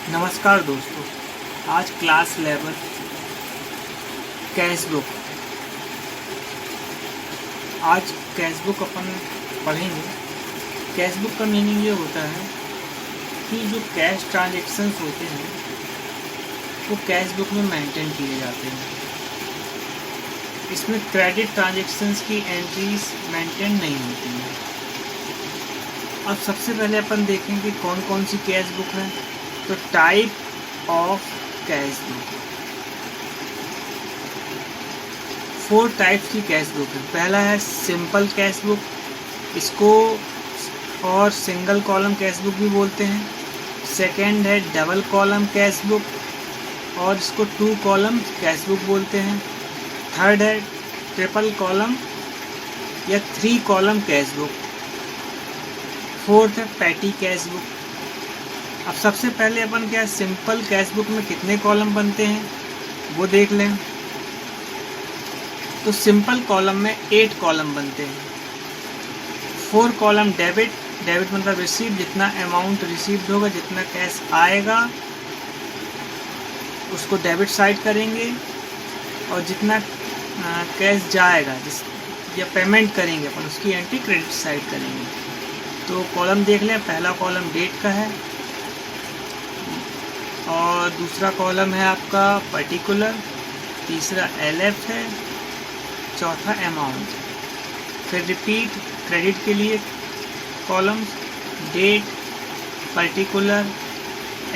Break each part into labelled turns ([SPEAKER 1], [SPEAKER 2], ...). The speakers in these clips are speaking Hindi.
[SPEAKER 1] नमस्कार दोस्तों, आज क्लास 11 कैश बुक। आज कैश बुक अपन पढ़ेंगे। कैश बुक का मीनिंग ये होता है कि जो कैश ट्रांजैक्शंस होते हैं वो कैश बुक में मेंटेन किए जाते हैं। इसमें क्रेडिट ट्रांजैक्शंस की एंट्रीज मेंटेन नहीं होती हैं। अब सबसे पहले अपन देखेंगे कौन कौन सी कैश बुक है। तो type of cash book, 4 types की कैश बुक है। पहला है सिंपल कैश बुक, इसको और सिंगल कॉलम कैश बुक भी बोलते हैं। सेकंड है डबल कॉलम कैश बुक और इसको 2 कॉलम कैश बुक बोलते हैं। थर्ड है ट्रिपल कॉलम या 3 कॉलम कैश बुक। फोर्थ है पैटी कैश बुक। अब सबसे पहले अपन क्या सिंपल कैश बुक में कितने कॉलम बनते हैं वो देख लें। तो सिंपल कॉलम में 8 कॉलम बनते हैं। 4 कॉलम डेबिट मतलब रिसीव, जितना अमाउंट रिसीव्ड होगा, जितना कैश आएगा उसको डेबिट साइड करेंगे और जितना कैश जाएगा या पेमेंट करेंगे अपन उसकी एंट्री क्रेडिट साइड करेंगे। तो कॉलम देख लें। पहला कॉलम डेट का है और दूसरा कॉलम है आपका पर्टिकुलर, तीसरा LF है, चौथा अमाउंट। फिर रिपीट क्रेडिट के लिए columns date, particular,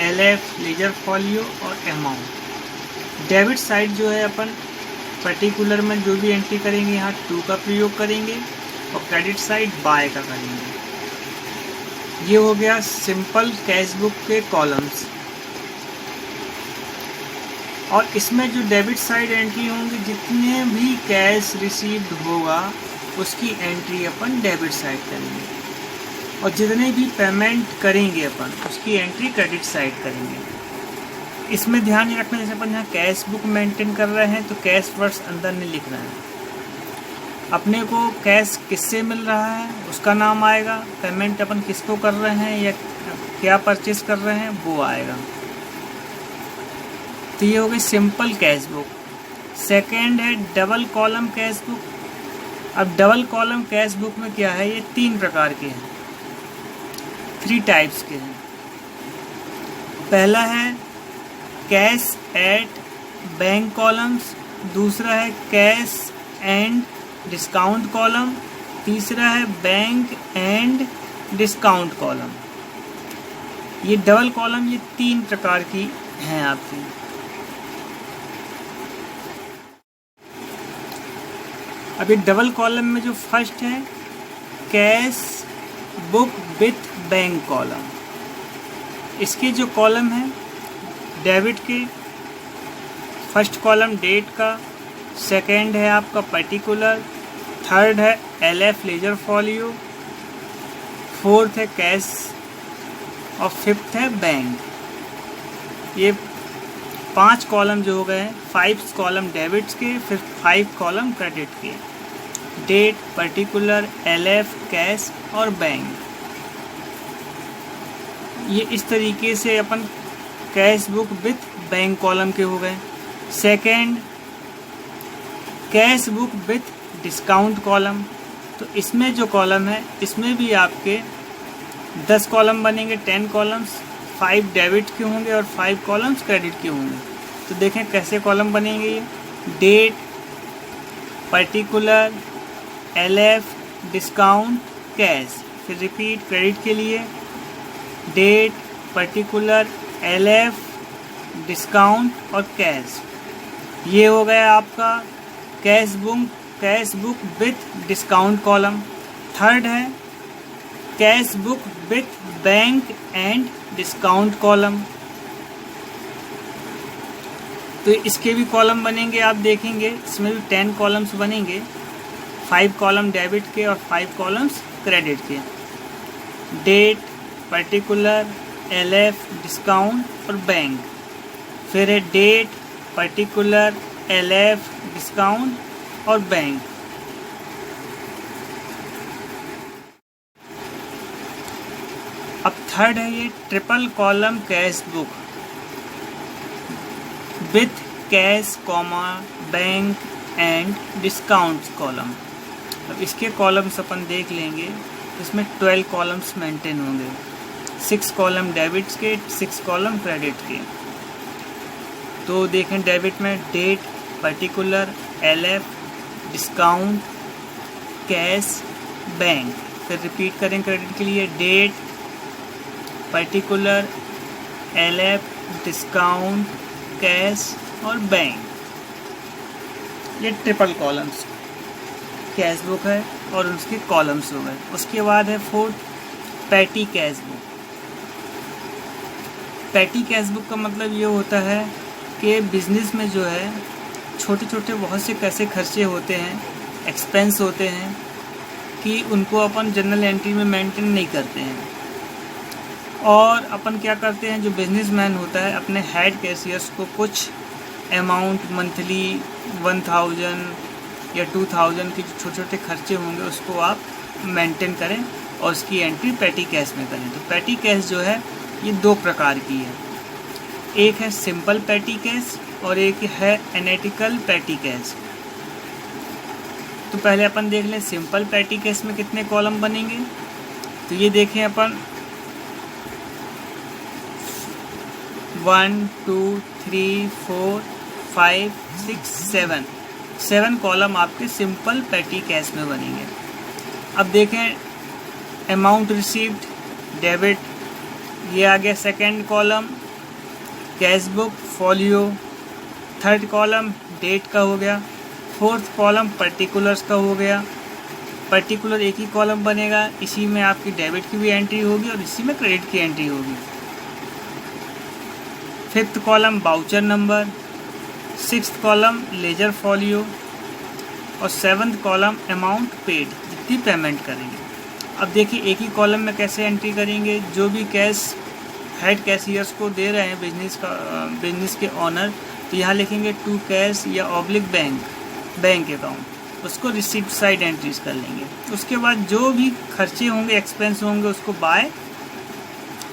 [SPEAKER 1] LF, ledger folio और अमाउंट। डेबिट साइड जो है अपन पर्टिकुलर में जो भी एंट्री करेंगे यहाँ 2 का प्रयोग करेंगे और क्रेडिट साइड बाय का करेंगे। ये हो गया सिंपल कैश बुक के कॉलम्स। और इसमें जो डेबिट साइड एंट्री होंगी, जितने भी कैश रिसीव्ड होगा उसकी एंट्री अपन डेबिट साइड करेंगे और जितने भी पेमेंट करेंगे अपन उसकी एंट्री क्रेडिट साइड करेंगे। इसमें ध्यान ये रखना, जैसे अपन यहाँ कैश बुक मेंटेन कर रहे हैं तो कैश वर्ड्स अंदर नहीं लिखना है। अपने को कैश किससे मिल रहा है उसका नाम आएगा, पेमेंट अपन किसको कर रहे हैं या क्या परचेस कर रहे हैं वो आएगा। तो ये हो गई सिंपल कैश बुक। सेकेंड है डबल कॉलम कैश बुक। अब डबल कॉलम कैश बुक में क्या है, ये 3 प्रकार के हैं, 3 टाइप्स के हैं। पहला है कैश एट बैंक कॉलम्स, दूसरा है कैश एंड डिस्काउंट कॉलम, तीसरा है बैंक एंड डिस्काउंट कॉलम। ये डबल कॉलम ये 3 प्रकार की हैं आपकी। अब ये डबल कॉलम में जो फर्स्ट है cash book with bank column, इसके जो कॉलम है डेबिट के, फर्स्ट कॉलम डेट का, सेकंड है आपका पर्टिकुलर, थर्ड है LF लेजर फॉलियो, फोर्थ है कैश और फिफ्थ है बैंक। ये 5 कॉलम जो हो गए हैं, 5 कॉलम डेबिट्स के, फिर 5 कॉलम क्रेडिट के, डेट, पर्टिकुलर, LF, कैश और बैंक। ये इस तरीके से अपन cash book with bank column के हो गए। Second cash book with discount column, तो इसमें जो कॉलम है इसमें भी आपके 10 कॉलम बनेंगे, 10 कॉलम्स, 5 डेबिट के होंगे और 5 कॉलम्स क्रेडिट के होंगे। तो देखें कैसे कॉलम बनेंगे ये, date, particular, LF, discount, cash. फिर रिपीट क्रेडिट के लिए डेट, पर्टिकुलर, LF, डिस्काउंट और कैश। ये हो गया आपका cash book with discount column. Third है cash book with bank and discount column. तो इसके भी कॉलम बनेंगे, आप देखेंगे इसमें भी 10 कॉलम्स बनेंगे, 5 कॉलम डेबिट के और 5 कॉलम्स क्रेडिट के, डेट, पर्टिकुलर, LF, डिस्काउंट और बैंक। फिर है डेट, पर्टिकुलर, LF, डिस्काउंट और बैंक। अब थर्ड है ये triple column cash book. With cash comma bank and discounts column. अब इसके कॉलम्स अपन देख लेंगे, इसमें 12 कॉलम्स मेंटेन होंगे, 6 कॉलम डेबिट्स के, 6 कॉलम क्रेडिट के। तो देखें डेबिट में date, particular, LF, discount, cash, bank. फिर रिपीट करें क्रेडिट के लिए, date, particular, LF, discount, cash और बैंक। ये ट्रिपल कॉलम्स कैश बुक है और उसके कॉलम्स हो गए। उसके बाद है 4th petty cash book. Petty cash book का मतलब ये होता है कि बिजनेस में जो है छोटे छोटे बहुत से कैसे खर्चे होते हैं, एक्सपेंस होते हैं कि उनको अपन जनरल एंट्री में मेंटेन नहीं करते हैं। और अपन क्या करते हैं, जो बिजनेसमैन होता है अपने हेड कैशियर्स को कुछ अमाउंट मंथली 1000 या 2000 के जो छोटे छोटे खर्चे होंगे उसको आप मेंटेन करें और उसकी एंट्री पैटी कैश में करें। तो पैटी कैश जो है ये 2 प्रकार की है, एक है सिंपल पैटी कैश और एक है एनालिटिकल पैटी कैश। तो पहले अपन देख लें सिंपल पैटी कैश में कितने कॉलम बनेंगे। तो ये देखें अपन 1 2 3 4 5 6 7 कॉलम आपके सिंपल पैटी कैश में बनेंगे। अब देखें अमाउंट रिसीव्ड डेबिट, ये आ गया second column, cash book folio, third column date का हो गया, फोर्थ कॉलम पर्टिकुलर्स का हो गया। पर्टिकुलर एक ही कॉलम बनेगा, इसी में आपकी डेबिट की भी एंट्री होगी और इसी में क्रेडिट की एंट्री होगी। Fifth column voucher number, sixth column ledger folio और सेवन्थ कॉलम अमाउंट पेड, जितनी पेमेंट करेंगे। अब देखिए एक ही कॉलम में कैसे एंट्री करेंगे, जो भी कैश हेड कैशियर्स को दे रहे हैं बिजनेस के ऑनर, तो यहाँ लिखेंगे टू कैश या ऑब्लिक बैंक अकाउंट, उसको रिसीप्ट साइड एंट्रीज कर लेंगे। उसके बाद जो भी खर्चे होंगे एक्सपेंस होंगे उसको बाय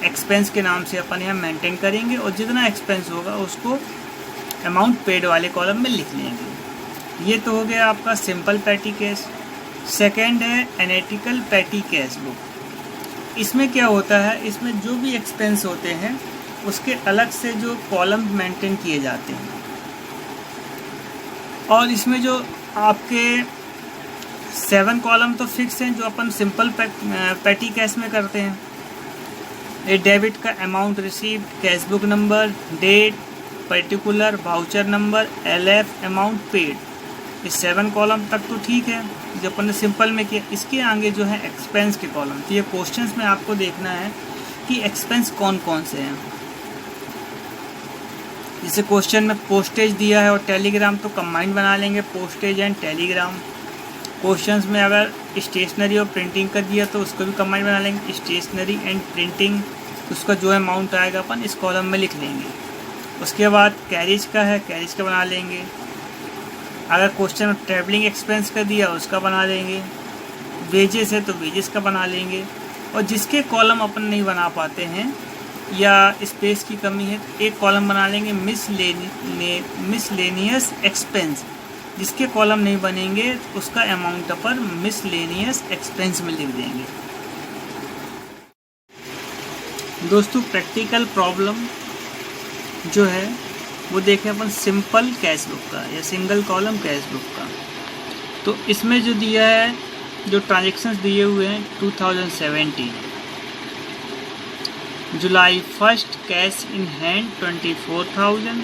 [SPEAKER 1] एक्सपेंस के नाम से अपन यहाँ मेंटेन करेंगे और जितना एक्सपेंस होगा उसको अमाउंट पेड वाले कॉलम में लिख लेंगे। ये तो हो गया आपका सिंपल पैटी कैश। सेकेंड है एनालिटिकल पैटी कैश बुक। इसमें क्या होता है, इसमें जो भी एक्सपेंस होते हैं उसके अलग से जो कॉलम मेंटेन किए जाते हैं और इसमें जो आपके 7 कॉलम तो फिक्स हैं जो अपन सिंपल पैटी कैश में करते हैं। ये डेबिट का amount received, cash book number, date, particular, voucher number, LF, amount paid, इस 7 कॉलम तक तो ठीक है जो अपन ने सिंपल में किया। इसके आगे जो है एक्सपेंस के कॉलम, तो ये क्वेश्चंस में आपको देखना है कि एक्सपेंस कौन कौन से हैं। जैसे क्वेश्चन में पोस्टेज दिया है और टेलीग्राम, तो कंबाइंड बना लेंगे पोस्टेज एंड टेलीग्राम। क्वेश्चंस में अगर स्टेशनरी और प्रिंटिंग का दिया तो उसको भी कंबाइंड बना लेंगे, स्टेशनरी एंड प्रिंटिंग, उसका जो अमाउंट आएगा अपन इस कॉलम में लिख लेंगे। उसके बाद कैरेज का है, कैरेज का बना लेंगे। अगर क्वेश्चन में ट्रैवलिंग एक्सपेंस का दिया उसका बना लेंगे। वेजेस है तो वेजेस का बना लेंगे। और जिसके कॉलम अपन नहीं बना पाते हैं या स्पेस की कमी है तो एक कॉलम बना लेंगे मिसलेनियस एक्सपेंस। जिसके कॉलम नहीं बनेंगे उसका अमाउंट अपन मिसलेनियस एक्सपेंस में लिख देंगे। दोस्तों प्रैक्टिकल प्रॉब्लम जो है वो देखें अपन सिंपल कैश बुक का या सिंगल कॉलम कैश बुक का। तो इसमें जो दिया है, जो ट्रांजेक्शन्स दिए हुए हैं 2017, जुलाई 1 कैश इन हैंड 24,000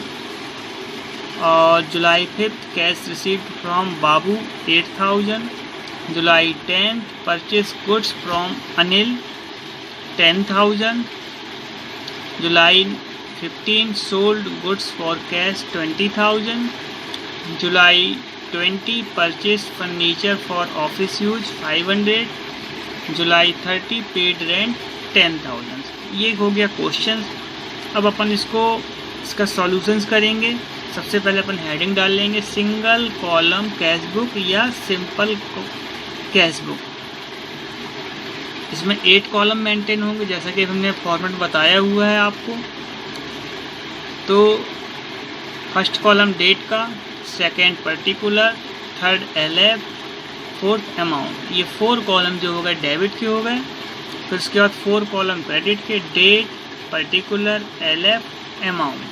[SPEAKER 1] और जुलाई 5 cash received from Babu 8,000, July 10 purchase goods from Anil 10,000, July 15 sold goods for cash 20,000, July 20 purchased furniture for office use 500, July 30 paid rent 10,000। ये हो गया क्वेश्चन। अब अपन इसका सॉल्यूशंस करेंगे। सबसे पहले अपन हेडिंग डाल लेंगे सिंगल कॉलम कैश बुक या सिंपल कैश बुक। इसमें 8 कॉलम मेंटेन होंगे जैसा कि हमने फॉर्मेट बताया हुआ है आपको। तो फर्स्ट कॉलम डेट का, second particular, third LF, fourth amount. ये 4 कॉलम जो हो गए डेबिट के हो गए। फिर उसके बाद 4 कॉलम क्रेडिट के, डेट, पर्टिकुलर, LF, अमाउंट।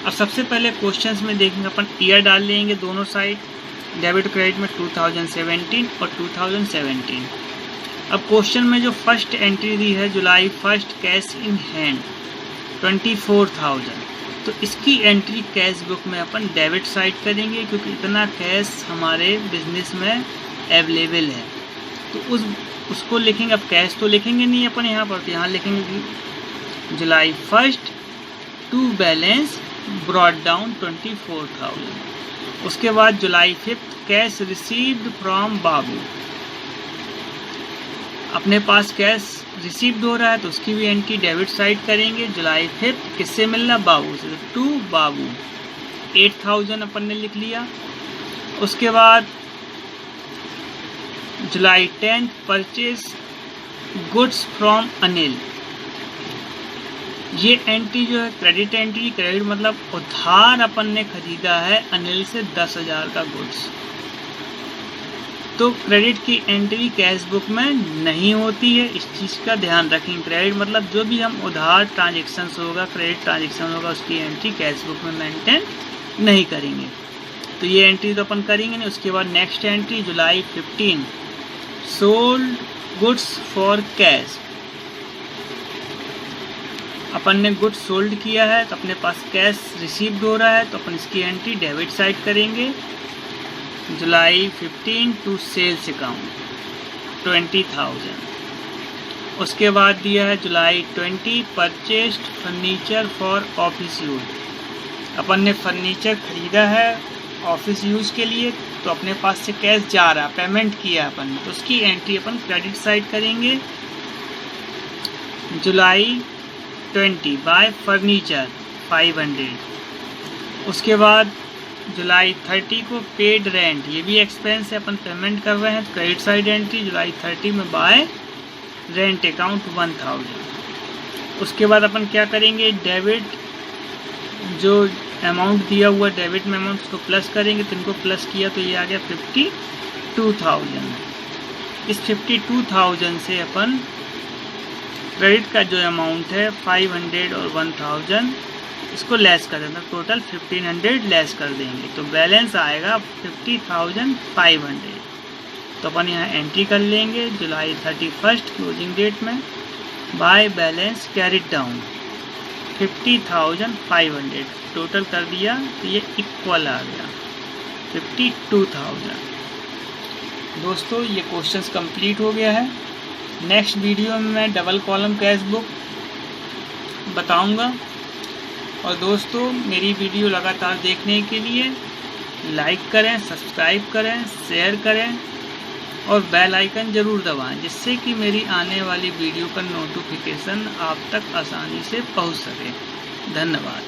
[SPEAKER 1] अब सबसे पहले क्वेश्चंस में देखेंगे अपन ईयर डाल लेंगे दोनों साइड, डेबिट क्रेडिट में 2017 और 2017। अब क्वेश्चन में जो फर्स्ट एंट्री दी है जुलाई 1 कैश इन हैंड 24,000, तो इसकी एंट्री कैश बुक में अपन डेबिट साइड करेंगे क्योंकि इतना कैश हमारे बिजनेस में अवेलेबल है। तो उसको लिखेंगे। अब कैश तो लिखेंगे नहीं अपन यहाँ पर, तो यहाँ लिखेंगे कि जुलाई 1 टू बैलेंस ब्रॉट डाउन 24,000। उसके बाद जुलाई 5 कैश रिसीव्ड फ्रॉम बाबू, अपने पास कैश रिसीव्ड हो रहा है तो उसकी भी एंट्री डेबिट साइड करेंगे। जुलाई 5 किससे मिल रहा? बाबू से, टू बाबू 8,000 अपन ने लिख लिया। उसके बाद जुलाई 10 परचेज गुड्स फ्रॉम अनिल, ये एंट्री जो है क्रेडिट एंट्री, क्रेडिट मतलब उधार अपन ने खरीदा है अनिल से 10,000 का गुड्स। तो क्रेडिट की एंट्री कैश बुक में नहीं होती है, इस चीज़ का ध्यान रखें। क्रेडिट मतलब जो भी हम उधार ट्रांजेक्शन्स होगा, क्रेडिट ट्रांजेक्शन होगा, उसकी एंट्री कैश बुक में मेंटेन नहीं करेंगे। तो ये एंट्री तो अपन करेंगे नहीं। उसके बाद next entry July 15 sold goods for cash, अपन ने गुड्स सोल्ड किया है तो अपने पास कैश रिसीव्ड हो रहा है तो अपन इसकी एंट्री डेबिट साइड करेंगे। July 15 to sales account 20,000। उसके बाद दिया है जुलाई 20 purchased furniture for office use, अपन ने फर्नीचर खरीदा है ऑफिस यूज के लिए तो अपने पास से कैश जा रहा, पेमेंट किया अपन ने, तो उसकी एंट्री अपन क्रेडिट साइड करेंगे। जुलाई 20 बाय फर्नीचर 500। उसके बाद जुलाई 30 को पेड रेंट, ये भी एक्सपेंस है, अपन पेमेंट कर रहे हैं तो क्रेडिट साइड एंट्री जुलाई 30 में बाय रेंट अकाउंट 1,000। उसके बाद अपन क्या करेंगे, डेबिट जो अमाउंट दिया हुआ डेबिट में अमाउंट उसको प्लस करेंगे, तो इनको प्लस किया तो ये आ गया 52,000। इस 52,000 से अपन क्रेडिट का जो अमाउंट है 500 और 1,000 इसको लेस कर देना, टोटल 1,500 लेस कर देंगे तो बैलेंस आएगा 50,500। तो अपन यहाँ एंट्री कर लेंगे जुलाई 31 क्लोजिंग डेट में by balance carried down 50,500, total कर दिया तो ये इक्वल आ गया 52,000। दोस्तों ये क्वेश्चंस कंप्लीट हो गया है। नेक्स्ट वीडियो में मैं डबल कॉलम कैश बुक बताऊंगा। और दोस्तों मेरी वीडियो लगातार देखने के लिए लाइक करें, सब्सक्राइब करें, शेयर करें और बेल आइकन ज़रूर दबाएं जिससे कि मेरी आने वाली वीडियो का नोटिफिकेशन आप तक आसानी से पहुंच सके। धन्यवाद।